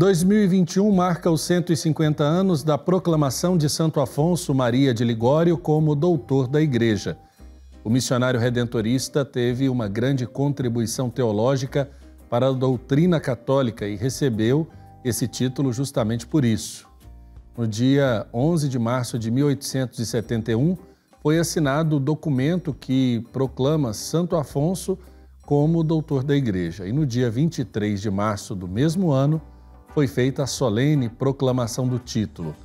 2021 marca os 150 anos da proclamação de Santo Afonso Maria de Ligório como doutor da Igreja. O missionário redentorista teve uma grande contribuição teológica para a doutrina católica e recebeu esse título justamente por isso. No dia 11 de março de 1871, foi assinado o documento que proclama Santo Afonso como doutor da Igreja. E no dia 23 de março do mesmo ano, foi feita a solene proclamação do título.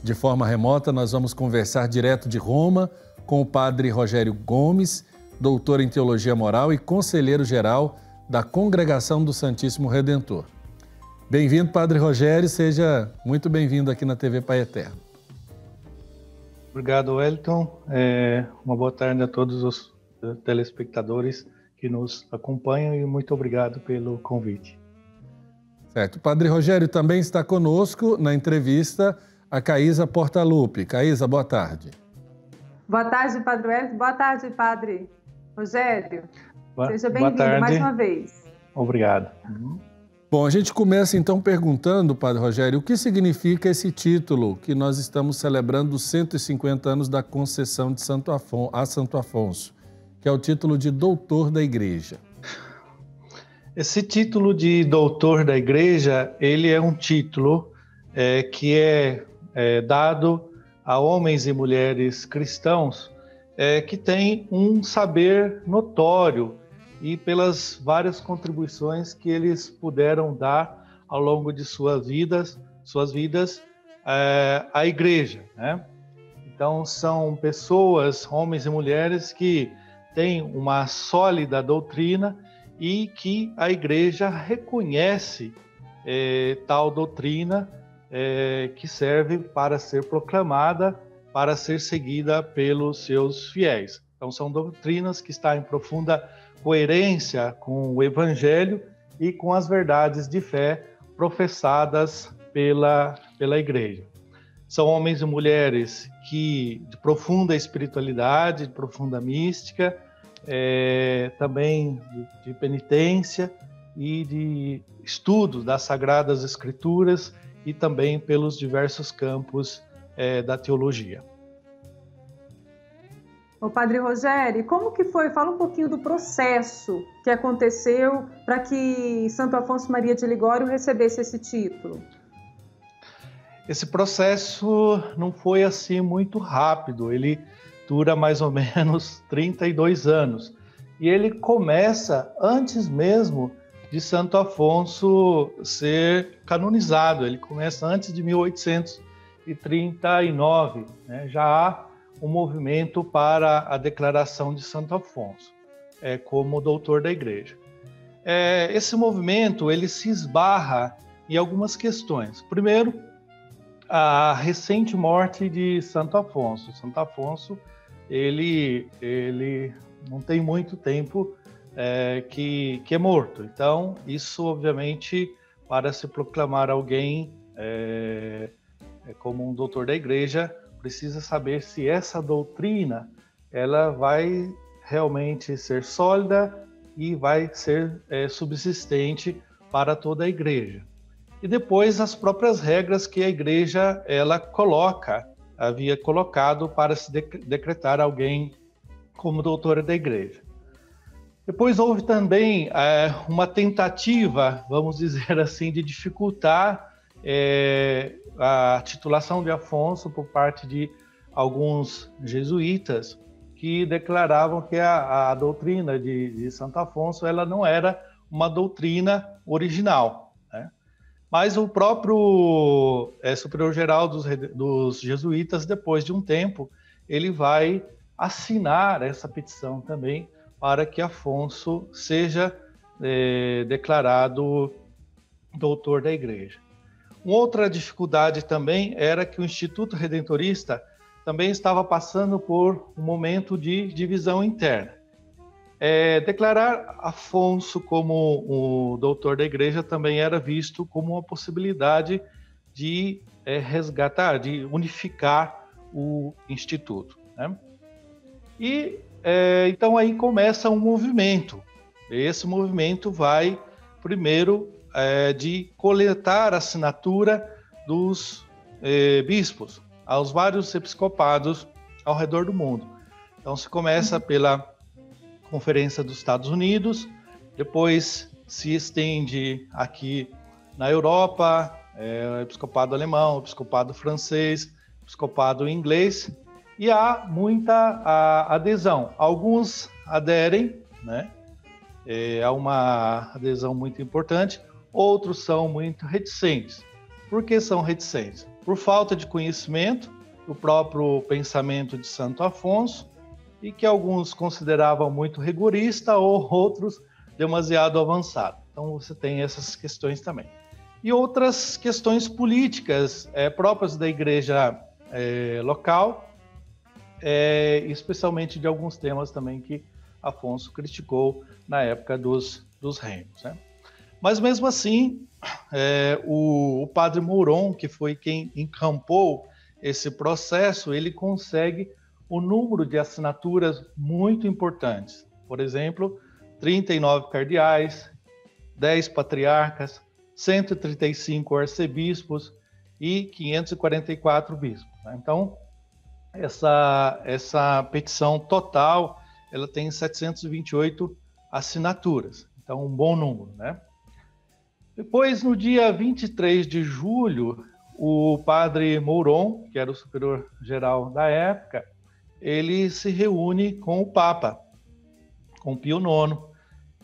De forma remota, nós vamos conversar direto de Roma com o padre Rogério Gomes, doutor em Teologia Moral e conselheiro-geral da Congregação do Santíssimo Redentor. Bem-vindo, padre Rogério, seja muito bem-vindo aqui na TV Pai Eterno. Obrigado, Wellington. Uma boa tarde a todos os telespectadores que nos acompanham e muito obrigado pelo convite. Certo. Padre Rogério também está conosco na entrevista a Caísa Portaluppi. Caísa, boa tarde. Boa tarde, padre Wellington. Boa tarde, padre Rogério. Seja Boa bem-vindo tarde. mais uma vez. Obrigado. Bom, a gente começa então perguntando, padre Rogério, o que significa esse título que nós estamos celebrando os 150 anos da concessão de Santo Afonso, que é o título de doutor da Igreja. Esse título de doutor da Igreja, ele é um título que é dado a homens e mulheres cristãos que têm um saber notório e pelas várias contribuições que eles puderam dar ao longo de suas vidas à Igreja, né? Então, são pessoas, homens e mulheres, que têm uma sólida doutrina e que a Igreja reconhece tal doutrina que serve para ser proclamada, para ser seguida pelos seus fiéis. Então, são doutrinas que estão em profunda coerência com o Evangelho e com as verdades de fé professadas pela Igreja. São homens e mulheres de profunda espiritualidade, de profunda mística, também de penitência e de estudo das Sagradas Escrituras e também pelos diversos campos da teologia. Ô, padre Rogério, como que foi? Fala um pouquinho do processo que aconteceu para que Santo Afonso Maria de Ligório recebesse esse título. Esse processo não foi assim muito rápido, ele dura mais ou menos 32 anos. E ele começa antes mesmo de Santo Afonso ser canonizado, ele começa antes de 1839, né? Já há um movimento para a declaração de Santo Afonso como doutor da Igreja. Esse movimento ele se esbarra em algumas questões. Primeiro, a recente morte de Santo Afonso. Santo Afonso ele não tem muito tempo que é morto. Então, isso obviamente, para se proclamar alguém como um doutor da Igreja, precisa saber se essa doutrina ela vai realmente ser sólida e vai ser subsistente para toda a Igreja. E depois as próprias regras que a Igreja ela havia colocado para se decretar alguém como doutora da Igreja. Depois houve também uma tentativa, vamos dizer assim, de dificultar a titulação de Afonso por parte de alguns jesuítas que declaravam que a doutrina de Santo Afonso ela não era uma doutrina original, né? Mas o próprio superior-geral dos jesuítas, depois de um tempo, ele vai assinar essa petição também para que Afonso seja declarado doutor da Igreja. Uma outra dificuldade também era que o Instituto Redentorista também estava passando por um momento de divisão interna. Declarar Afonso como o doutor da Igreja também era visto como uma possibilidade de resgatar, de unificar o Instituto, né? E então aí começa um movimento. Esse movimento vai primeiro de coletar a assinatura dos bispos aos vários episcopados ao redor do mundo. Então se começa pela Conferência dos Estados Unidos, depois se estende aqui na Europa, o episcopado alemão, o episcopado francês, o episcopado inglês, e há muita adesão. Alguns aderem, né? Há uma adesão muito importante, outros são muito reticentes. Por que são reticentes? Por falta de conhecimento do próprio pensamento de Santo Afonso, e que alguns consideravam muito rigorista ou outros demasiado avançado. Então você tem essas questões também. E outras questões políticas próprias da igreja local, especialmente de alguns temas também que Afonso criticou na época dos reinos, né? Mas mesmo assim, o padre Mouron, que foi quem encampou esse processo, ele consegue um número de assinaturas muito importantes. Por exemplo, 39 cardeais, 10 patriarcas, 135 arcebispos e 544 bispos, né? Então, essa petição total, ela tem 728 assinaturas. Então, um bom número, né? Depois, no dia 23 de julho, o padre Mouron, que era o superior-geral da época, ele se reúne com o Papa, com Pio IX,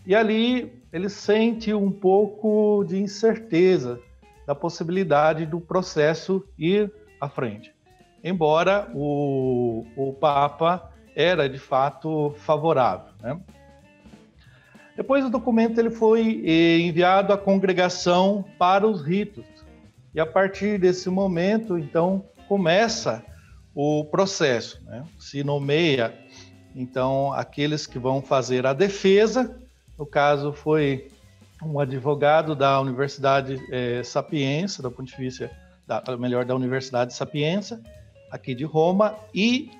e ali ele sente um pouco de incerteza da possibilidade do processo ir à frente, embora o Papa era de fato favorável, né? Depois o documento ele foi enviado à congregação para os ritos, e a partir desse momento, então, começa o processo, né? Se nomeia, então, aqueles que vão fazer a defesa. No caso, foi um advogado da Universidade Sapienza, da Pontifícia, da Universidade Sapienza, aqui de Roma, e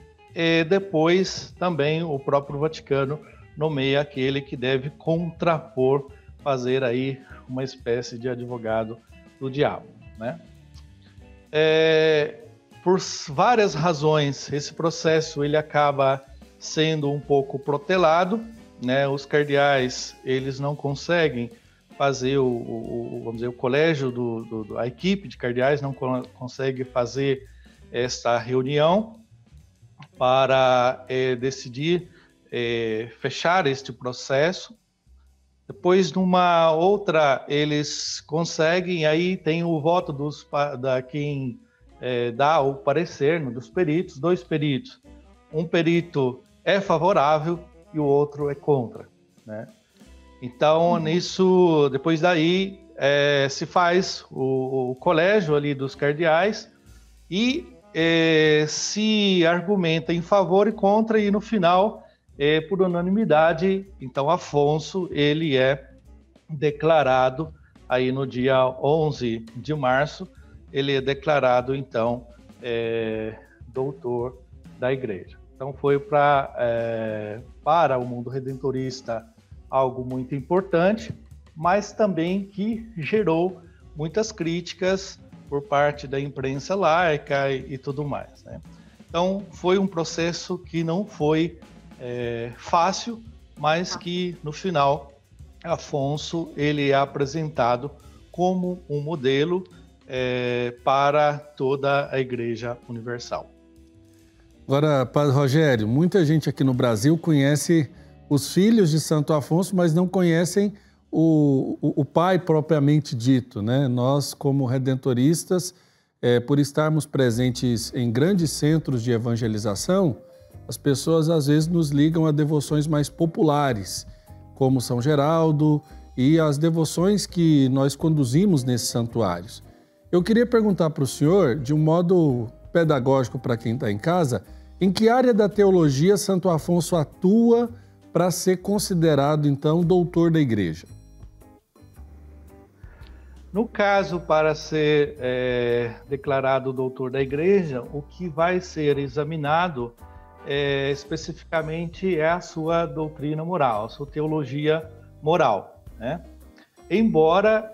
depois também o próprio Vaticano nomeia aquele que deve contrapor, fazer aí uma espécie de advogado do diabo, né? Por várias razões, esse processo ele acaba sendo um pouco protelado, né? Os cardeais eles não conseguem fazer vamos dizer, o colégio a equipe de cardeais não consegue fazer esta reunião para decidir fechar este processo. Depois, numa outra, eles conseguem, aí tem o voto quem dá o parecer, dos peritos, 2 peritos. Um perito é favorável e o outro é contra, né? Então, nisso, depois daí, se faz o colégio ali dos cardeais e se argumenta em favor e contra, e no final, por unanimidade, então Afonso, ele é declarado, aí no dia 11 de março, ele é declarado, então, doutor da Igreja. Então, foi para o mundo redentorista algo muito importante, mas também que gerou muitas críticas por parte da imprensa laica e tudo mais, né? Então, foi um processo que não foi fácil, mas que, no final, Afonso ele é apresentado como um modelo para toda a Igreja Universal. Agora, Padre Rogério, muita gente aqui no Brasil conhece os filhos de Santo Afonso, mas não conhecem o pai propriamente dito, né? Nós, como redentoristas, por estarmos presentes em grandes centros de evangelização, as pessoas às vezes nos ligam a devoções mais populares, como São Geraldo e as devoções que nós conduzimos nesses santuários. Eu queria perguntar para o senhor, de um modo pedagógico para quem está em casa, em que área da teologia Santo Afonso atua para ser considerado, então, doutor da Igreja? No caso, para ser declarado doutor da Igreja, o que vai ser examinado especificamente é a sua doutrina moral, a sua teologia moral, né? embora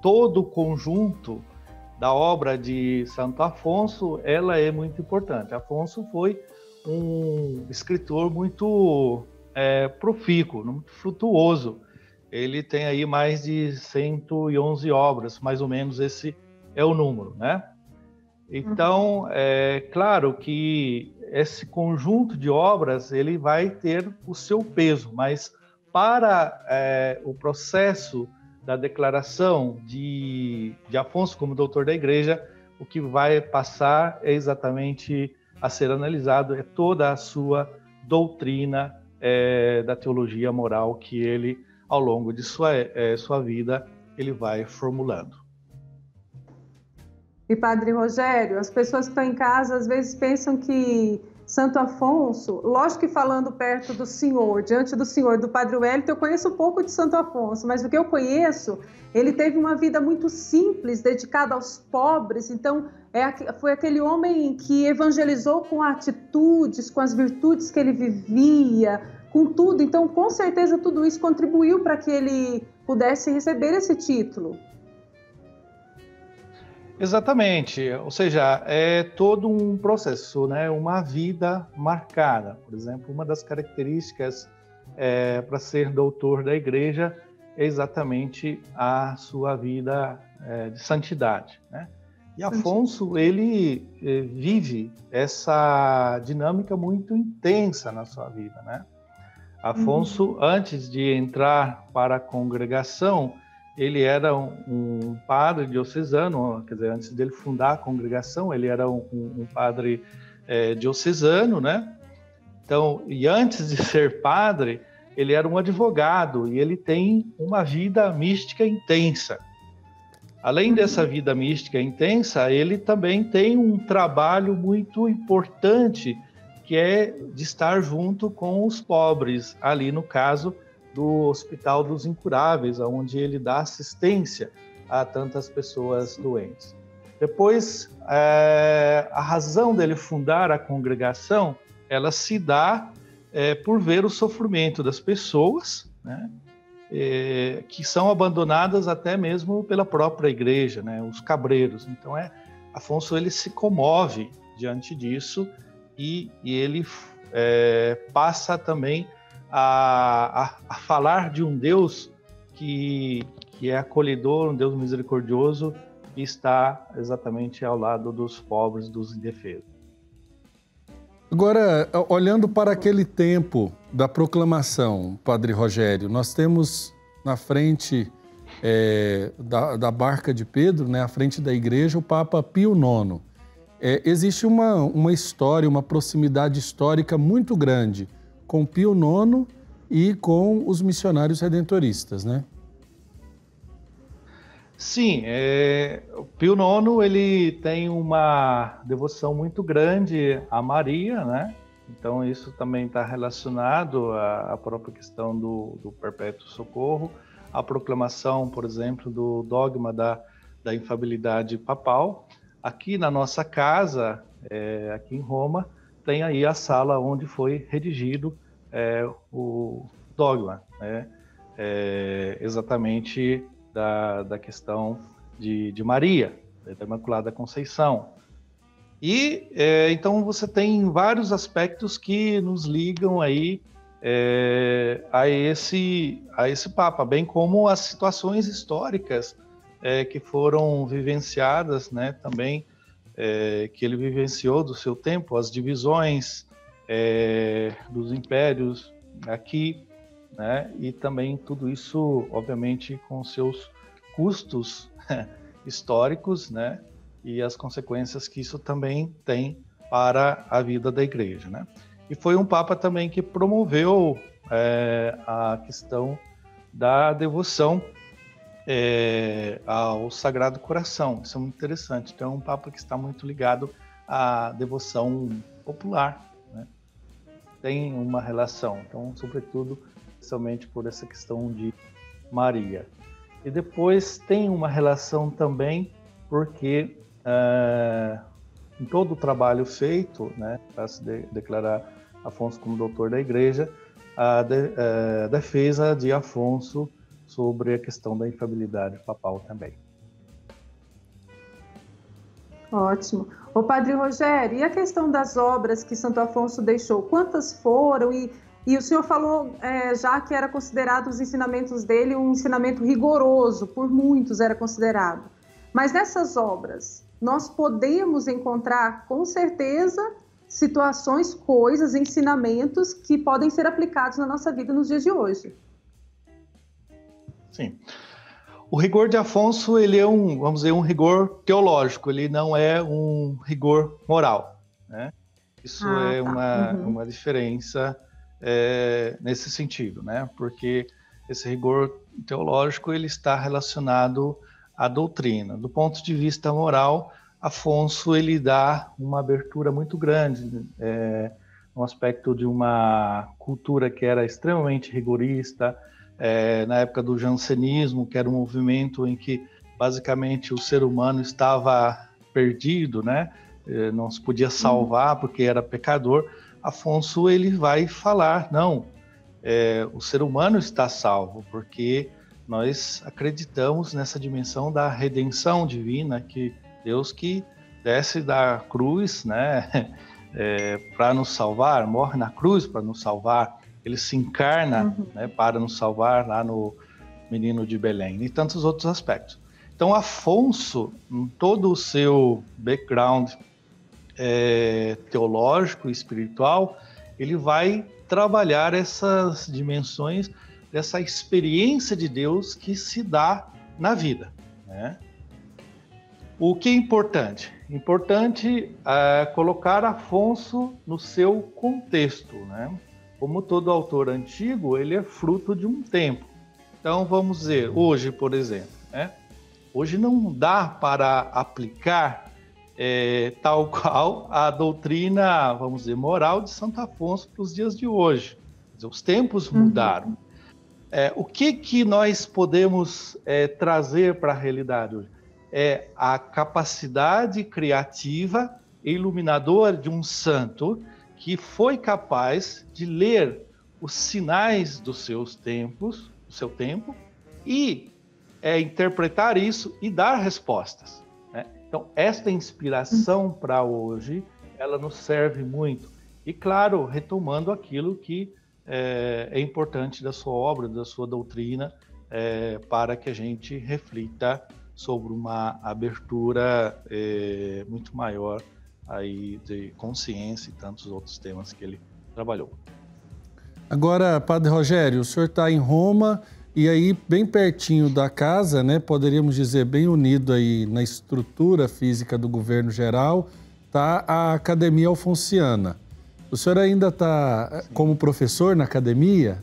todo o conjunto da obra de Santo Afonso, ela é muito importante. Afonso foi um escritor muito profícuo, muito frutuoso. Ele tem aí mais de 111 obras, mais ou menos esse é o número, né? Então, é claro que esse conjunto de obras, ele vai ter o seu peso, mas para o processo da declaração de Afonso como doutor da Igreja, o que vai passar é exatamente a ser analisado é toda a sua doutrina da teologia moral que ele, ao longo de sua vida, ele vai formulando. E Padre Rogério, as pessoas que estão em casa às vezes pensam que Santo Afonso, lógico que falando perto do Senhor, diante do Senhor, do Padre Wellington, eu conheço um pouco de Santo Afonso, mas o que eu conheço, ele teve uma vida muito simples, dedicada aos pobres, então foi aquele homem que evangelizou com atitudes, com as virtudes que ele vivia, com tudo, então com certeza tudo isso contribuiu para que ele pudesse receber esse título. Exatamente, ou seja, é todo um processo, né? Uma vida marcada. Por exemplo, uma das características para ser doutor da Igreja é exatamente a sua vida de santidade, né? E Afonso, ele vive essa dinâmica muito intensa na sua vida, né? Afonso, antes de entrar para a congregação, ele era um padre diocesano, quer dizer, antes dele fundar a congregação, ele era um padre diocesano, né? Então, e antes de ser padre, ele era um advogado e ele tem uma vida mística intensa. Além dessa vida mística intensa, ele também tem um trabalho muito importante, que é de estar junto com os pobres, ali no caso do Hospital dos Incuráveis, onde ele dá assistência a tantas pessoas doentes. Depois, a razão dele fundar a congregação, ela se dá por ver o sofrimento das pessoas, né, que são abandonadas até mesmo pela própria igreja, né, os cabreiros. Então, Afonso ele se comove diante disso e ele passa também a falar de um Deus que é acolhedor, um Deus misericordioso, que está exatamente ao lado dos pobres, dos indefesos. Agora, olhando para aquele tempo da proclamação, Padre Rogério, nós temos na frente da barca de Pedro, né, à frente da igreja, o Papa Pio IX. Existe uma história, uma proximidade histórica muito grande com Pio IX e com os missionários redentoristas, né? Sim, o Pio IX ele tem uma devoção muito grande a Maria, né? Então isso também está relacionado à própria questão do perpétuo socorro, a proclamação, por exemplo, do dogma da infalibilidade papal. Aqui na nossa casa, aqui em Roma, tem aí a sala onde foi redigido o dogma, né? Exatamente da questão de Maria, da Imaculada Conceição. E então você tem vários aspectos que nos ligam aí a esse Papa, bem como as situações históricas que foram vivenciadas, né, também que ele vivenciou do seu tempo, as divisões dos impérios aqui, né, e também tudo isso, obviamente, com seus custos históricos, né, e as consequências que isso também tem para a vida da Igreja, né. E foi um Papa também que promoveu a questão da devoção ao Sagrado Coração. Isso é muito interessante. Então, é um Papa que está muito ligado à devoção popular, né? Tem uma relação, então, sobretudo, especialmente por essa questão de Maria. E depois tem uma relação também porque em todo o trabalho feito, né, para se declarar Afonso como doutor da Igreja, a defesa de Afonso sobre a questão da infalibilidade papal também. Ótimo. Ô Padre Rogério, e a questão das obras que Santo Afonso deixou? Quantas foram? E o senhor falou já que era considerado os ensinamentos dele um ensinamento rigoroso, por muitos era considerado. Mas nessas obras, nós podemos encontrar, com certeza, situações, coisas, ensinamentos que podem ser aplicados na nossa vida nos dias de hoje. Sim. O rigor de Afonso, ele é vamos dizer, um rigor teológico, ele não é um rigor moral, né? Isso é uma diferença nesse sentido, né? Porque esse rigor teológico, ele está relacionado à doutrina. Do ponto de vista moral, Afonso, ele dá uma abertura muito grande, no aspecto de uma cultura que era extremamente rigorista, na época do jansenismo, que era um movimento em que basicamente o ser humano estava perdido, né? Não se podia salvar porque era pecador. Afonso, ele vai falar, não, o ser humano está salvo porque nós acreditamos nessa dimensão da redenção divina, que Deus que desce da cruz, né, para nos salvar, morre na cruz para nos salvar, ele se encarna, né, para nos salvar lá no Menino de Belém, e tantos outros aspectos. Então, Afonso, em todo o seu background teológico e espiritual, ele vai trabalhar essas dimensões dessa experiência de Deus que se dá na vida, né? O que é importante? Importante colocar Afonso no seu contexto, né? Como todo autor antigo, ele é fruto de um tempo. Então, vamos dizer, hoje, por exemplo, né? Hoje não dá para aplicar tal qual a doutrina, vamos dizer, moral de Santo Afonso para os dias de hoje. Quer dizer, os tempos mudaram. O que nós podemos trazer para a realidade hoje? É a capacidade criativa e iluminadora de um santo que foi capaz de ler os sinais dos seus tempos, do seu tempo, e interpretar isso e dar respostas, né? Então, esta inspiração para hoje, ela nos serve muito. E, claro, retomando aquilo que é importante da sua obra, da sua doutrina, para que a gente reflita sobre uma abertura muito maior aí de consciência e tantos outros temas que ele trabalhou. Agora, Padre Rogério, o senhor está em Roma e aí bem pertinho da casa, né? Poderíamos dizer bem unido aí na estrutura física do governo geral, está a Academia Alfonsiana. O senhor ainda está como professor na academia?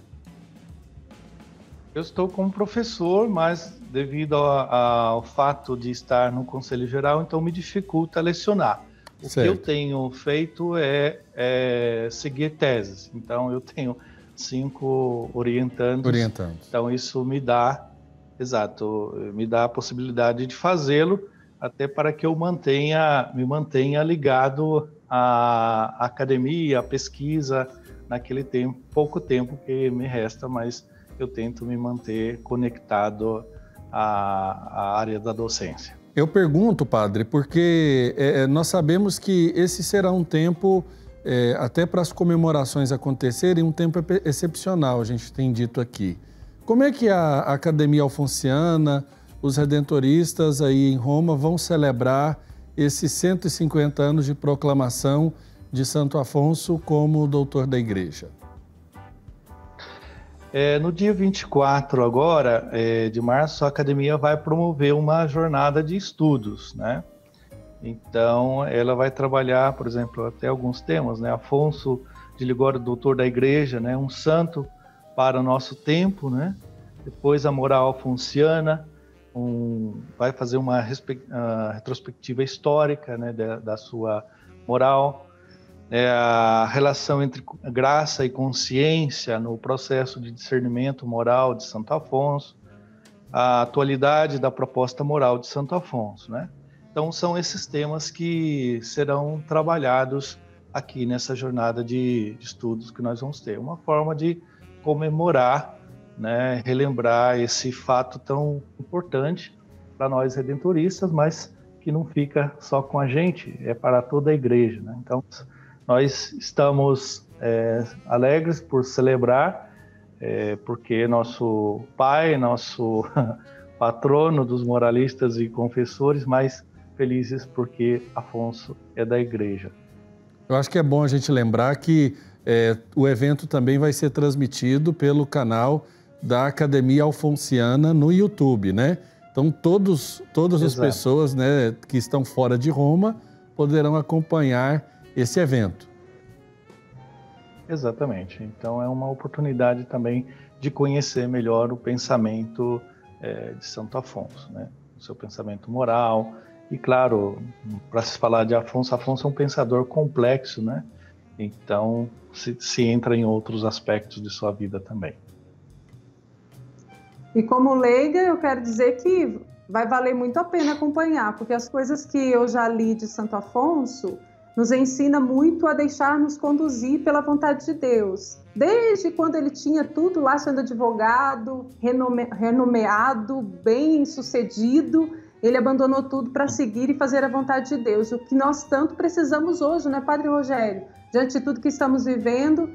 Eu estou como professor, mas devido ao fato de estar no Conselho Geral, então me dificulta lecionar. O que eu tenho feito é seguir teses. Então, eu tenho 5 orientandos. Então, isso me dá a possibilidade de fazê-lo, até para que eu me mantenha ligado à academia, à pesquisa, naquele tempo, pouco tempo que me resta, mas eu tento me manter conectado à área da docência. Eu pergunto, padre, porque nós sabemos que esse será um tempo, até para as comemorações acontecerem, um tempo excepcional, a gente tem dito aqui. Como é que a Academia Alfonsiana, os redentoristas aí em Roma vão celebrar esses 150 anos de proclamação de Santo Afonso como doutor da Igreja? No dia 24 agora, de março, a Academia vai promover uma jornada de estudos, né? Então, ela vai trabalhar, por exemplo, até alguns temas, né? Afonso de Ligório, doutor da Igreja, né? Um santo para o nosso tempo, né? Depois a moral alfonsiana, vai fazer uma retrospectiva histórica, né? Da sua moral. A relação entre graça e consciência no processo de discernimento moral de Santo Afonso, a atualidade da proposta moral de Santo Afonso, né? Então, são esses temas que serão trabalhados aqui nessa jornada de estudos que nós vamos ter. Uma forma de comemorar né, relembrar esse fato tão importante para nós redentoristas, mas que não fica só com a gente, é para toda a igreja, né? Então, nós estamos alegres por celebrar, porque nosso pai, nosso patrono dos moralistas e confessores, mas felizes porque Afonso é da igreja. Eu acho que é bom a gente lembrar que o evento também vai ser transmitido pelo canal da Academia Alfonsiana no YouTube, né? Então, todas as pessoas, né, que estão fora de Roma poderão acompanhar esse evento. Exatamente. Então, é uma oportunidade também de conhecer melhor o pensamento de Santo Afonso, né? O seu pensamento moral. E, claro, para se falar de Afonso, Afonso é um pensador complexo, né? Então, se entra em outros aspectos de sua vida também. E como leiga, eu quero dizer que vai valer muito a pena acompanhar, porque as coisas que eu já li de Santo Afonso nos ensina muito a deixar-nos conduzir pela vontade de Deus. Desde quando ele tinha tudo lá, sendo advogado, renomeado, bem-sucedido, ele abandonou tudo para seguir e fazer a vontade de Deus. O que nós tanto precisamos hoje, né, Padre Rogério? Diante de tudo que estamos vivendo,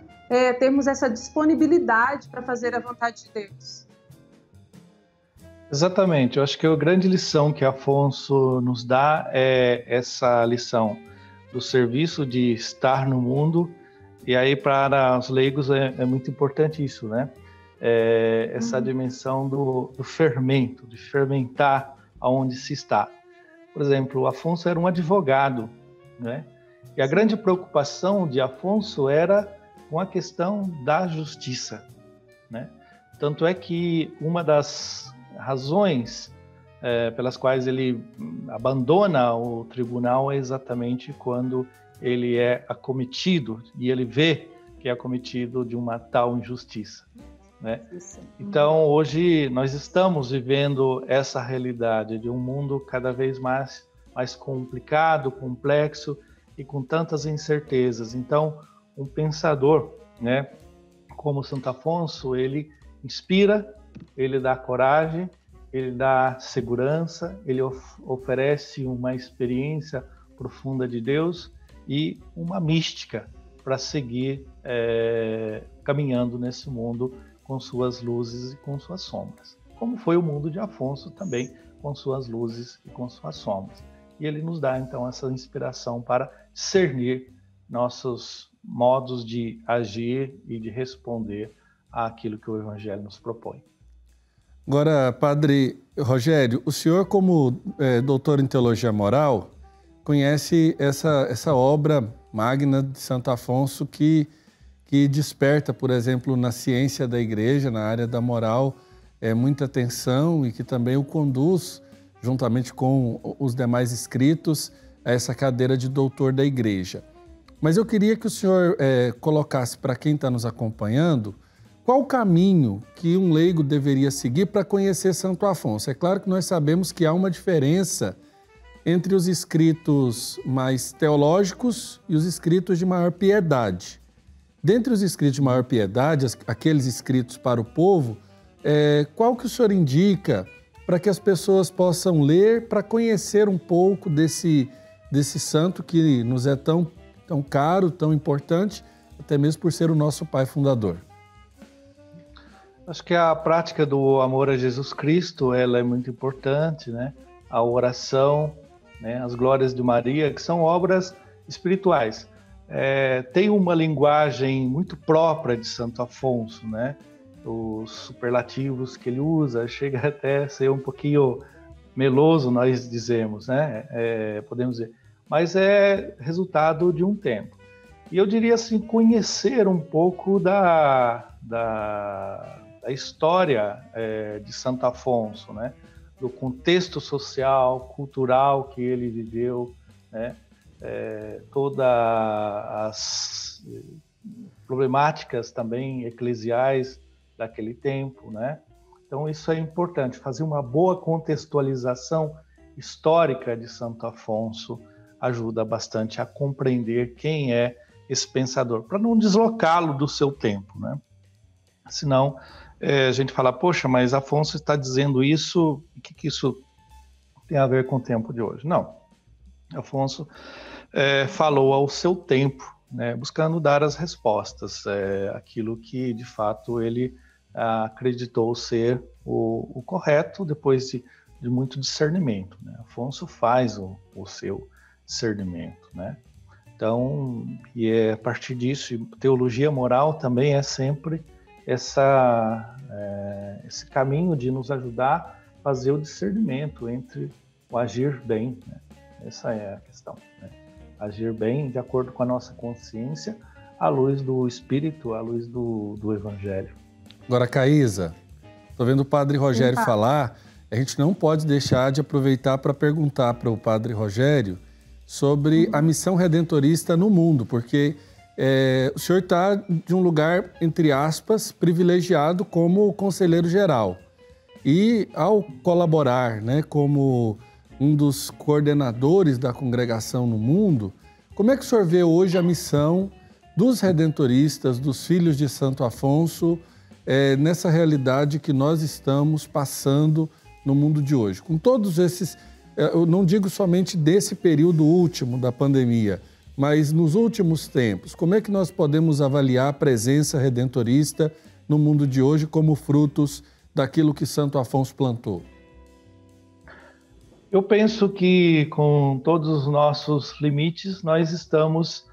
temos essa disponibilidade para fazer a vontade de Deus. Exatamente. Eu acho que a grande lição que Afonso nos dá é essa lição do serviço de estar no mundo. E aí, para os leigos, é muito importante isso, né? Essa dimensão do fermento, de fermentar aonde se está. Por exemplo, Afonso era um advogado, né? E a grande preocupação de Afonso era com a questão da justiça, né? Tanto é que uma das razões pelas quais ele abandona o tribunal é exatamente quando ele é acometido e ele vê que é acometido de uma tal injustiça, né? Então, hoje nós estamos vivendo essa realidade de um mundo cada vez mais complicado, complexo e com tantas incertezas. Então, um pensador, né, como Santo Afonso, ele inspira, ele dá coragem, ele dá segurança, ele oferece uma experiência profunda de Deus e uma mística para seguir caminhando nesse mundo com suas luzes e com suas sombras. Como foi o mundo de Afonso também, com suas luzes e com suas sombras. E ele nos dá, então, essa inspiração para discernir nossos modos de agir e de responder àquilo que o Evangelho nos propõe. Agora, Padre Rogério, o senhor, como doutor em teologia moral, conhece essa obra magna de Santo Afonso que desperta, por exemplo, na ciência da igreja, na área da moral, muita atenção e que também o conduz, juntamente com os demais escritos, a essa cadeira de doutor da igreja. Mas eu queria que o senhor colocasse para quem está nos acompanhando qual o caminho que um leigo deveria seguir para conhecer Santo Afonso. É claro que nós sabemos que há uma diferença entre os escritos mais teológicos e os escritos de maior piedade. Dentre os escritos de maior piedade, aqueles escritos para o povo, qual que o senhor indica para que as pessoas possam ler, para conhecer um pouco desse santo que nos é tão caro, tão importante, até mesmo por ser o nosso pai fundador? Acho que a prática do amor a Jesus Cristo, ela é muito importante, né? A oração, né? As glórias de Maria, que são obras espirituais. Tem uma linguagem muito própria de Santo Afonso, né? Os superlativos que ele usa, chega até a ser um pouquinho meloso, nós dizemos, né? Podemos dizer. Mas é resultado de um tempo. E eu diria assim, conhecer um pouco da história de Santo Afonso, né? Do contexto social, cultural que ele viveu, né? Todas as problemáticas também eclesiais daquele tempo, né? Então isso é importante, fazer uma boa contextualização histórica de Santo Afonso ajuda bastante a compreender quem é esse pensador, para não deslocá-lo do seu tempo, né? Senão a gente fala, poxa, mas Afonso está dizendo isso, o que isso tem a ver com o tempo de hoje? Não, Afonso falou ao seu tempo, né, buscando dar as respostas, aquilo que de fato ele acreditou ser o correto, depois de muito discernimento, né? Afonso faz o seu discernimento, né? Então, e a partir disso, teologia moral também é sempre esse caminho de nos ajudar a fazer o discernimento entre o agir bem, né? Essa é a questão, né? Agir bem de acordo com a nossa consciência, à luz do Espírito, à luz do Evangelho. Agora, Caísa, estou vendo o Padre Rogério falar, a gente não pode deixar de aproveitar para perguntar para o Padre Rogério sobre a missão redentorista no mundo, porque o senhor está de um lugar, entre aspas, privilegiado como conselheiro geral. E ao colaborar, né, como um dos coordenadores da congregação no mundo, como é que o senhor vê hoje a missão dos redentoristas, dos filhos de Santo Afonso, nessa realidade que nós estamos passando no mundo de hoje? Com todos esses, eu não digo somente desse período último da pandemia, mas nos últimos tempos, como é que nós podemos avaliar a presença redentorista no mundo de hoje como frutos daquilo que Santo Afonso plantou? Eu penso que, com todos os nossos limites, nós estamos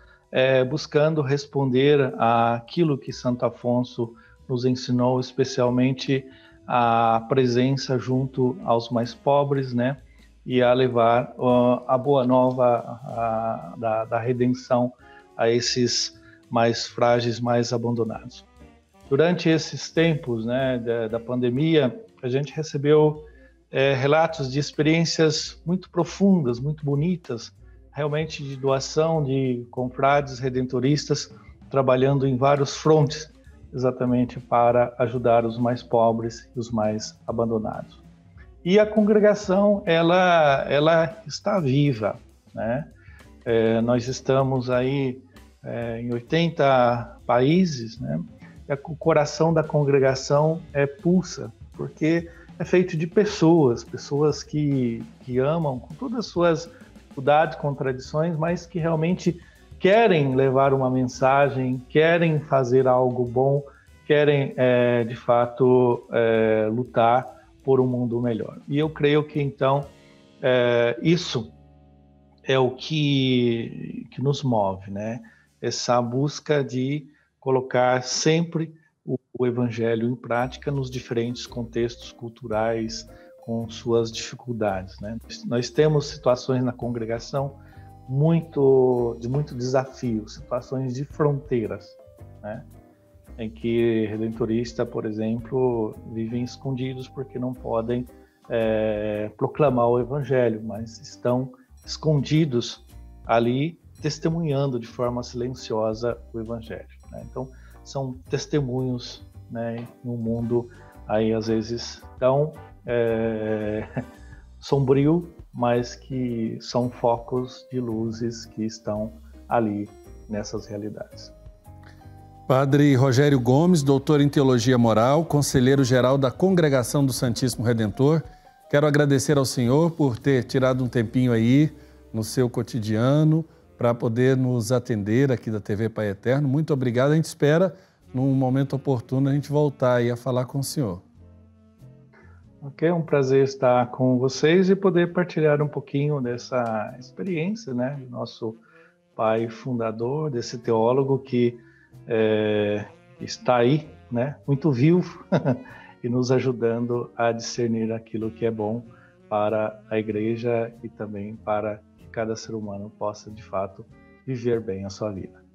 buscando responder àquilo que Santo Afonso nos ensinou, especialmente a presença junto aos mais pobres, né? E a levar a boa nova da redenção a esses mais frágeis, mais abandonados. Durante esses tempos, né, da pandemia, a gente recebeu relatos de experiências muito profundas, muito bonitas, realmente de doação de confrades redentoristas trabalhando em vários frontes, exatamente para ajudar os mais pobres e os mais abandonados. E a congregação, ela está viva, né? Nós estamos aí em 80 países, né? E o coração da congregação pulsa, porque é feito de pessoas que amam com todas as suas dificuldades, contradições, mas que realmente querem levar uma mensagem, querem fazer algo bom, querem, de fato, lutar por um mundo melhor. E eu creio que, então, isso é o que nos move, né? Essa busca de colocar sempre o Evangelho em prática nos diferentes contextos culturais, com suas dificuldades, né? Nós temos situações na congregação de muito desafio, situações de fronteiras, né? Em que redentoristas, por exemplo, vivem escondidos porque não podem proclamar o Evangelho, mas estão escondidos ali, testemunhando de forma silenciosa o Evangelho, né? Então, são testemunhos, né, no mundo aí às vezes tão sombrio, mas que são focos de luzes que estão ali nessas realidades. Padre Rogério Gomes, doutor em Teologia Moral, conselheiro geral da Congregação do Santíssimo Redentor, quero agradecer ao senhor por ter tirado um tempinho aí no seu cotidiano para poder nos atender aqui da TV Pai Eterno. Muito obrigado, a gente espera, num momento oportuno, a gente voltar aí a falar com o senhor. Ok, é um prazer estar com vocês e poder partilhar um pouquinho dessa experiência, né, do nosso pai fundador, desse teólogo que está aí, né, muito vivo e nos ajudando a discernir aquilo que é bom para a igreja e também para que cada ser humano possa, de fato, viver bem a sua vida.